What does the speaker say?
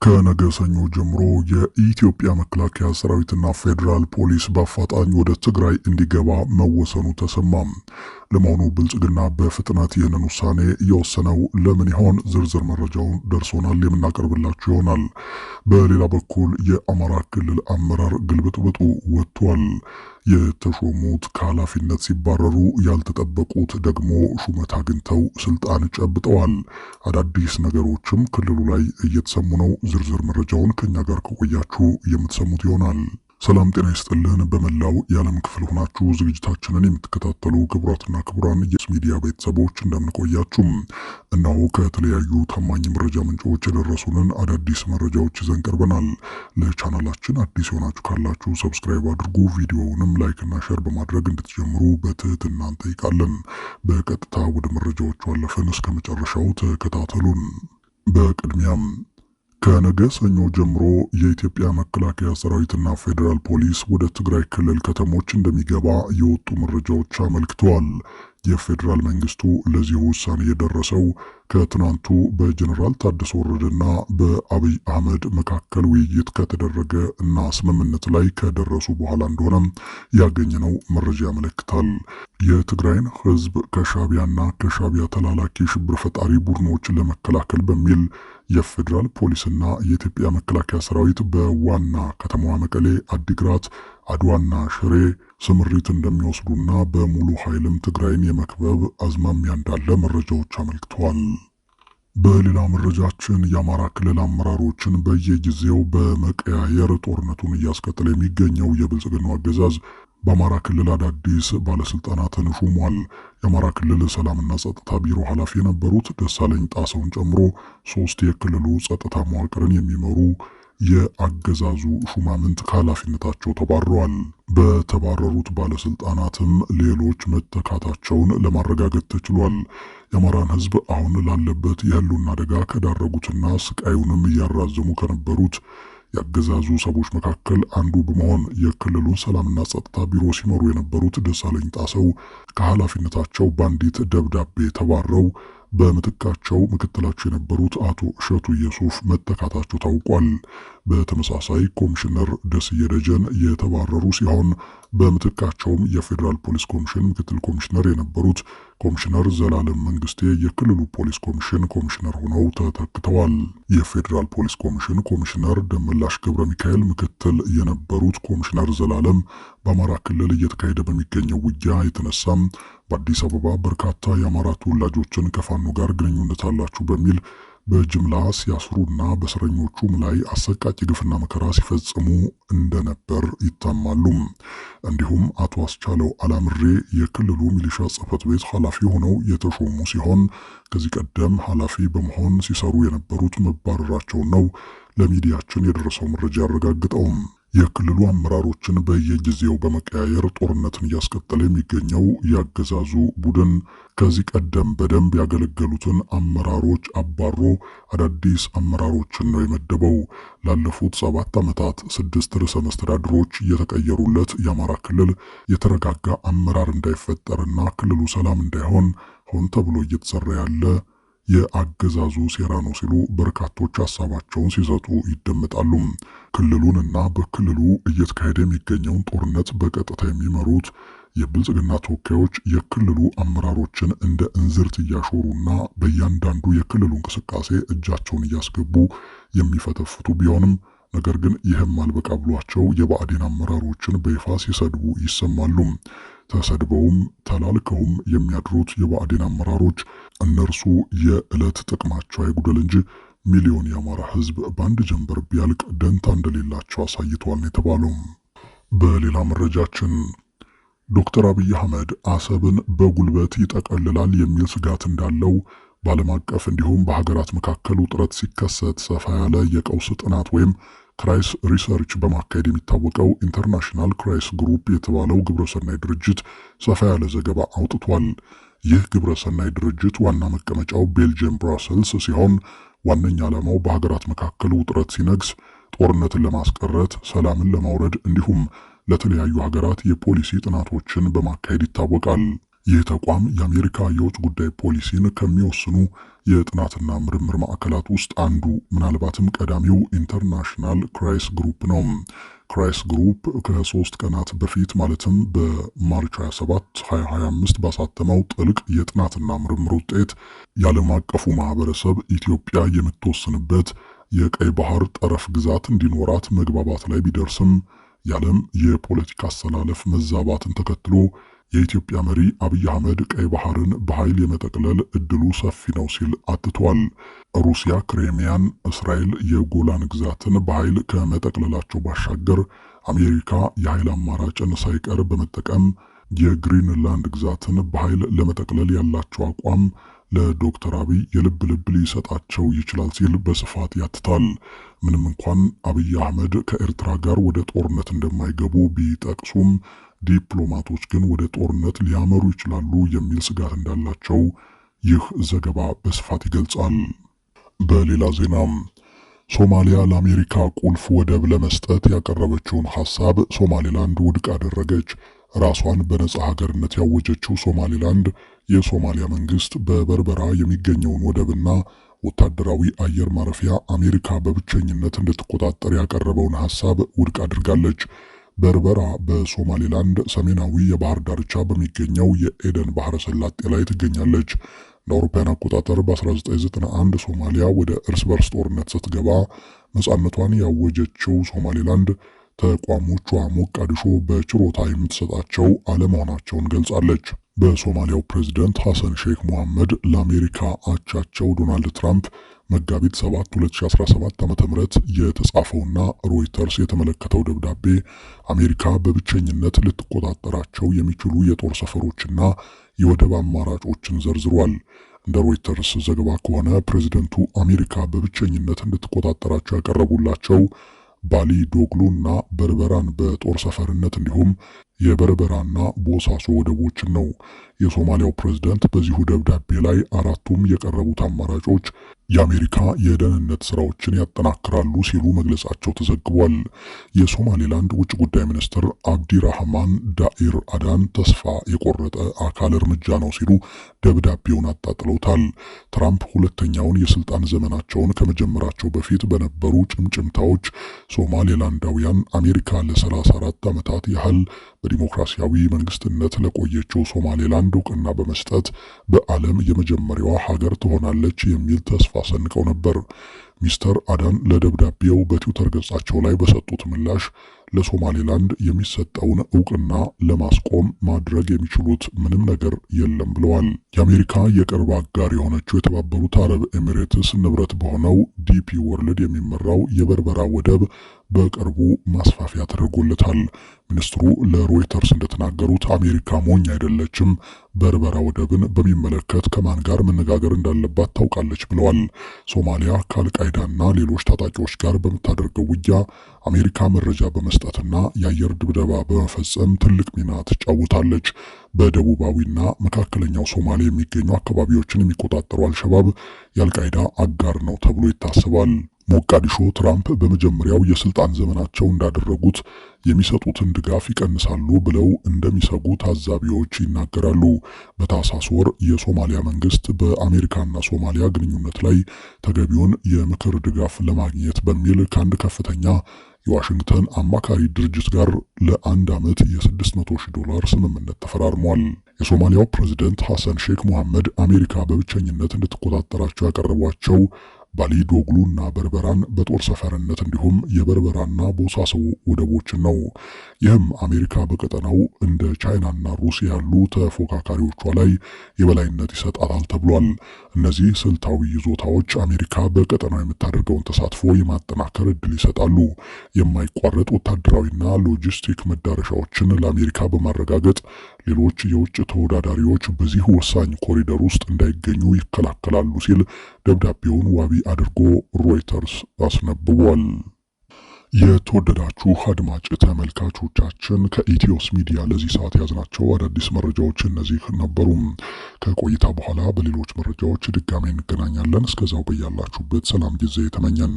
ከነገ ሰኞ ጀምሮ የኢትዮጵያ መከላከያ ሰራዊትና ፌዴራል ፖሊስ በአፋጣኝ ወደ ትግራይ እንዲገባ መወሰኑ ተሰማም። ለመሆኑ ብልጽግና በፍጥነት ይህንን ውሳኔ የወሰነው ለምን ይሆን? ዝርዝር መረጃውን ደርሶናል የምናቀርብላችሁ ይሆናል። በሌላ በኩል የአማራ ክልል አመራር ግልብጥብጡ ወጥቷል። የተሾሙት ከኃላፊነት ሲባረሩ፣ ያልተጠበቁት ደግሞ ሹመት አግኝተው ስልጣን ጨብጠዋል። አዳዲስ ነገሮችም ክልሉ ላይ እየተሰሙ ነው። ዝርዝር መረጃውን ከኛ ጋር ከቆያችሁ የምትሰሙት ይሆናል። ሰላም ጤና ይስጥልን። በመላው የዓለም ክፍል ሆናችሁ ዝግጅታችንን የምትከታተሉ ክቡራትና ክቡራን የስ ሚዲያ ቤተሰቦች እንደምንቆያችሁ፣ እነሆ ከተለያዩ ታማኝ መረጃ ምንጮች የደረሱንን አዳዲስ መረጃዎች ይዘን ቀርበናል። ለቻናላችን አዲስ የሆናችሁ ካላችሁ ሰብስክራይብ አድርጉ፣ ቪዲዮውንም ላይክና ሼር በማድረግ እንድትጀምሩ በትህትና እንጠይቃለን። በቀጥታ ወደ መረጃዎቹ አለፈን። እስከ መጨረሻው ተከታተሉን። በቅድሚያም ከነገ ሰኞ ጀምሮ የኢትዮጵያ መከላከያ ሰራዊትና ፌዴራል ፖሊስ ወደ ትግራይ ክልል ከተሞች እንደሚገባ የወጡ መረጃዎች አመልክተዋል። የፌዴራል መንግስቱ ለዚህ ውሳኔ የደረሰው ከትናንቱ በጀነራል ታደሰ ወረደና በአብይ አህመድ መካከል ውይይት ከተደረገ እና ስምምነት ላይ ከደረሱ በኋላ እንደሆነ ያገኘነው መረጃ ያመለክታል። የትግራይን ህዝብ ከሻቢያና ከሻቢያ ተላላኪ ሽብር ፈጣሪ ቡድኖች ለመከላከል በሚል የፌዴራል ፖሊስና የኢትዮጵያ መከላከያ ሰራዊት በዋና ከተማዋ መቀሌ፣ አዲግራት፣ አድዋና ሽሬ ስምሪት እንደሚወስዱና በሙሉ ኃይልም ትግራይን የመክበብ አዝማሚያ እንዳለ መረጃዎች አመልክተዋል። በሌላ መረጃችን የአማራ ክልል አመራሮችን በየጊዜው በመቀያየር ጦርነቱን እያስቀጠለ የሚገኘው የብልጽግናው አገዛዝ በአማራ ክልል አዳዲስ ባለስልጣናትን ሹሟል። የአማራ ክልል ሰላምና ጸጥታ ቢሮ ኃላፊ የነበሩት ደሳለኝ ጣሰውን ጨምሮ 3 የክልሉ ጸጥታ መዋቅርን የሚመሩ የአገዛዙ ሹማምንት ከኃላፊነታቸው ተባረዋል። በተባረሩት ባለስልጣናትም ሌሎች መተካታቸውን ለማረጋገጥ ተችሏል። የአማራን ህዝብ አሁን ላለበት የህልውና አደጋ ከዳረጉትና ስቃዩንም እያራዘሙ ከነበሩት የአገዛዙ ሰዎች መካከል አንዱ በመሆን የክልሉን ሰላምና ጸጥታ ቢሮ ሲመሩ የነበሩት ደሳለኝ ጣሰው ከኃላፊነታቸው በአንዲት ደብዳቤ ተባረው በምትካቸው ምክትላቸው የነበሩት አቶ እሸቱ ኢየሱፍ መተካታቸው ታውቋል። በተመሳሳይ ኮሚሽነር ደስዬ ደጀን የተባረሩ ሲሆን በምትካቸውም የፌዴራል ፖሊስ ኮሚሽን ምክትል ኮሚሽነር የነበሩት ኮሚሽነር ዘላለም መንግስቴ የክልሉ ፖሊስ ኮሚሽን ኮሚሽነር ሆነው ተተክተዋል። የፌዴራል ፖሊስ ኮሚሽን ኮሚሽነር ደመላሽ ገብረ ሚካኤል ምክትል የነበሩት ኮሚሽነር ዘላለም በአማራ ክልል እየተካሄደ በሚገኘው ውጊያ የተነሳም በአዲስ አበባ በርካታ የአማራ ተወላጆችን ከፋኖ ጋር ግንኙነት አላችሁ በሚል በጅምላ ሲያስሩና በእስረኞቹም ላይ አሰቃቂ ግፍና መከራ ሲፈጽሙ እንደነበር ይታማሉ። እንዲሁም አቶ አስቻለው አላምሬ የክልሉ ሚሊሻ ጽሕፈት ቤት ኃላፊ ሆነው የተሾሙ ሲሆን ከዚህ ቀደም ኃላፊ በመሆን ሲሰሩ የነበሩት መባረራቸውን ነው ለሚዲያችን የደረሰው መረጃ ያረጋግጠው። የክልሉ አመራሮችን በየጊዜው በመቀያየር ጦርነትን እያስቀጠለ የሚገኘው ያገዛዙ ቡድን ከዚህ ቀደም በደንብ ያገለገሉትን አመራሮች አባሮ አዳዲስ አመራሮችን ነው የመደበው። ላለፉት 7 ዓመታት 6 ርዕሰ መስተዳድሮች የተቀየሩለት የአማራ ክልል የተረጋጋ አመራር እንዳይፈጠርና ክልሉ ሰላም እንዳይሆን ሆን ተብሎ እየተሰራ ያለ የአገዛዙ ሴራ ነው ሲሉ በርካቶች ሐሳባቸውን ሲሰጡ ይደመጣሉ። ክልሉንና በክልሉ እየተካሄደ የሚገኘውን ጦርነት በቀጥታ የሚመሩት የብልጽግና ተወካዮች የክልሉ አመራሮችን እንደ እንዝርት እያሾሩና በእያንዳንዱ የክልሉ እንቅስቃሴ እጃቸውን እያስገቡ የሚፈተፍቱ ቢሆንም ነገር ግን ይህም አልበቃ ብሏቸው የብአዴን አመራሮችን በይፋ ሲሰድቡ ይሰማሉ። ተሰድበውም ተላልከውም የሚያድሩት የብአዴን አመራሮች እነርሱ የዕለት ጥቅማቸው አይጉደል እንጂ ሚሊዮን የአማራ ህዝብ በአንድ ጀንበር ቢያልቅ ደንታ እንደሌላቸው አሳይተዋል ነው የተባለው። በሌላ መረጃችን ዶክተር አብይ አህመድ አሰብን በጉልበት ይጠቀልላል የሚል ስጋት እንዳለው በዓለም አቀፍ እንዲሁም በሀገራት መካከል ውጥረት ሲከሰት ሰፋ ያለ የቀውስ ጥናት ወይም ክራይስ ሪሰርች በማካሄድ የሚታወቀው ኢንተርናሽናል ክራይስ ግሩፕ የተባለው ግብረሰናይ ድርጅት ሰፋ ያለ ዘገባ አውጥቷል። ይህ ግብረሰናይ ድርጅት ዋና መቀመጫው ቤልጅየም ብራሰልስ ሲሆን ዋነኛ ዓላማው በሀገራት መካከል ውጥረት ሲነግስ ጦርነትን ለማስቀረት፣ ሰላምን ለማውረድ እንዲሁም ለተለያዩ ሀገራት የፖሊሲ ጥናቶችን በማካሄድ ይታወቃል። ይህ ተቋም የአሜሪካ የውጭ ጉዳይ ፖሊሲን ከሚወስኑ የጥናትና ምርምር ማዕከላት ውስጥ አንዱ ምናልባትም ቀዳሚው ኢንተርናሽናል ክራይስ ግሩፕ ነው። ክራይስ ግሩፕ ከ3 ቀናት በፊት ማለትም በማርች 27 2025 ባሳተመው ጥልቅ የጥናትና ምርምር ውጤት የዓለም አቀፉ ማህበረሰብ ኢትዮጵያ የምትወስንበት የቀይ ባህር ጠረፍ ግዛት እንዲኖራት መግባባት ላይ ቢደርስም የዓለም የፖለቲካ አሰላለፍ መዛባትን ተከትሎ የኢትዮጵያ መሪ አብይ አህመድ ቀይ ባህርን በኃይል የመጠቅለል እድሉ ሰፊ ነው ሲል አትቷል። ሩሲያ ክሬሚያን፣ እስራኤል የጎላን ግዛትን በኃይል ከመጠቅለላቸው ባሻገር አሜሪካ የኃይል አማራጭን ሳይቀር በመጠቀም የግሪንላንድ ግዛትን በኃይል ለመጠቅለል ያላቸው አቋም ለዶክተር አብይ የልብ ሊሰጣቸው ይችላል ሲል በስፋት ያትታል። ምንም እንኳን አብይ አህመድ ከኤርትራ ጋር ወደ ጦርነት እንደማይገቡ ቢጠቅሱም ዲፕሎማቶች ግን ወደ ጦርነት ሊያመሩ ይችላሉ የሚል ስጋት እንዳላቸው ይህ ዘገባ በስፋት ይገልጻል። በሌላ ዜናም ሶማሊያ ለአሜሪካ ቁልፍ ወደብ ለመስጠት ያቀረበችውን ሐሳብ ሶማሌላንድ ውድቅ አደረገች። ራሷን በነጻ ሀገርነት ያወጀችው ሶማሌላንድ የሶማሊያ መንግስት በበርበራ የሚገኘውን ወደብና ወታደራዊ አየር ማረፊያ አሜሪካ በብቸኝነት እንድትቆጣጠር ያቀረበውን ሐሳብ ውድቅ አድርጋለች። በርበራ በሶማሌላንድ ሰሜናዊ የባህር ዳርቻ በሚገኘው የኤደን ባህረ ሰላጤ ላይ ትገኛለች። እንደ አውሮፓውያን አቆጣጠር በ1991 ሶማሊያ ወደ እርስ በርስ ጦርነት ስትገባ ነጻነቷን ያወጀችው ሶማሌላንድ ተቋሞቿ ሞቃዲሾ በችሮታ የምትሰጣቸው አለመሆናቸውን ገልጻለች። በሶማሊያው ፕሬዝዳንት ሐሰን ሼክ መሐመድ ለአሜሪካ አቻቸው ዶናልድ ትራምፕ መጋቢት 7 2017 ዓ.ም የተጻፈውና ሮይተርስ የተመለከተው ደብዳቤ አሜሪካ በብቸኝነት ልትቆጣጠራቸው የሚችሉ የጦር ሰፈሮችና የወደብ አማራጮችን ዘርዝሯል። እንደ ሮይተርስ ዘገባ ከሆነ ፕሬዝደንቱ አሜሪካ በብቸኝነት እንድትቆጣጠራቸው ያቀረቡላቸው ባሊ ዶግሉና በርበራን በጦር ሰፈርነት እንዲሁም የበርበራና ቦሳሶ ወደቦችን ነው። የሶማሊያው ፕሬዝዳንት በዚሁ ደብዳቤ ላይ አራቱም የቀረቡት አማራጮች የአሜሪካ የደህንነት ስራዎችን ያጠናክራሉ ሲሉ መግለጻቸው ተዘግቧል። የሶማሌላንድ ውጭ ጉዳይ ሚኒስትር አብዲራህማን ዳኢር አዳን ተስፋ የቆረጠ አካል እርምጃ ነው ሲሉ ደብዳቤውን አጣጥለውታል። ትራምፕ ሁለተኛውን የስልጣን ዘመናቸውን ከመጀመራቸው በፊት በነበሩ ጭምጭምታዎች ሶማሌላንዳውያን አሜሪካ ለ34 ዓመታት ያህል በዲሞክራሲያዊ መንግስትነት ለቆየችው ሶማሌላንድ እውቅና በመስጠት በዓለም የመጀመሪያዋ ሀገር ትሆናለች የሚል ተስፋ ሰንቀው ነበር። ሚስተር አዳን ለደብዳቤው በትዊተር ገጻቸው ላይ በሰጡት ምላሽ ለሶማሌላንድ የሚሰጠውን እውቅና ለማስቆም ማድረግ የሚችሉት ምንም ነገር የለም ብለዋል። የአሜሪካ የቅርብ አጋር የሆነችው የተባበሩት አረብ ኤሚሬትስ ንብረት በሆነው ዲፒ ወርልድ የሚመራው የበርበራ ወደብ በቅርቡ ማስፋፊያ ተደርጎለታል። ሚኒስትሩ ለሮይተርስ እንደተናገሩት አሜሪካ ሞኝ አይደለችም፣ በርበራ ወደብን በሚመለከት ከማን ጋር መነጋገር እንዳለባት ታውቃለች ብለዋል። ሶማሊያ ከአልቃይዳና ሌሎች ታጣቂዎች ጋር በምታደርገው ውጊያ አሜሪካ መረጃ በመስጠትና የአየር ድብደባ በመፈጸም ትልቅ ሚና ትጫወታለች። በደቡባዊና መካከለኛው ሶማሌ የሚገኙ አካባቢዎችን የሚቆጣጠሩ አልሸባብ የአልቃይዳ አጋር ነው ተብሎ ይታሰባል። ሞቃዲሾ ትራምፕ በመጀመሪያው የስልጣን ዘመናቸው እንዳደረጉት የሚሰጡትን ድጋፍ ይቀንሳሉ ብለው እንደሚሰጉ ታዛቢዎች ይናገራሉ። በታህሳስ ወር የሶማሊያ መንግስት በአሜሪካና ሶማሊያ ግንኙነት ላይ ተገቢውን የምክር ድጋፍ ለማግኘት በሚል ከአንድ ከፍተኛ የዋሽንግተን አማካሪ ድርጅት ጋር ለ1 ዓመት $600,000 ስምምነት ተፈራርሟል። የሶማሊያው ፕሬዝዳንት ሐሰን ሼክ መሐመድ አሜሪካ በብቸኝነት እንድትቆጣጠራቸው ያቀረቧቸው ባሊ ዶግሉና በርበራን በጦር ሰፈርነት እንዲሁም የበርበራና ቦሳሶ ወደቦችን ነው። ይህም አሜሪካ በቀጠናው እንደ ቻይናና ሩሲያ ያሉ ተፎካካሪዎቿ ላይ የበላይነት ይሰጣታል ተብሏል። እነዚህ ስልታዊ ይዞታዎች አሜሪካ በቀጠናው የምታደርገውን ተሳትፎ የማጠናከር እድል ይሰጣሉ። የማይቋረጥ ወታደራዊና ሎጂስቲክ መዳረሻዎችን ለአሜሪካ በማረጋገጥ ሌሎች የውጭ ተወዳዳሪዎች በዚህ ወሳኝ ኮሪደር ውስጥ እንዳይገኙ ይከላከላሉ ሲል ደብዳቤውን ዋቢ አድርጎ ሮይተርስ አስነብቧል። የተወደዳችሁ አድማጭ ተመልካቾቻችን ከኢትዮስ ሚዲያ ለዚህ ሰዓት ያዝናቸው አዳዲስ መረጃዎች እነዚህ ነበሩ። ከቆይታ በኋላ በሌሎች መረጃዎች ድጋሜ እንገናኛለን። እስከዛው በያላችሁበት ሰላም ጊዜ ተመኘን።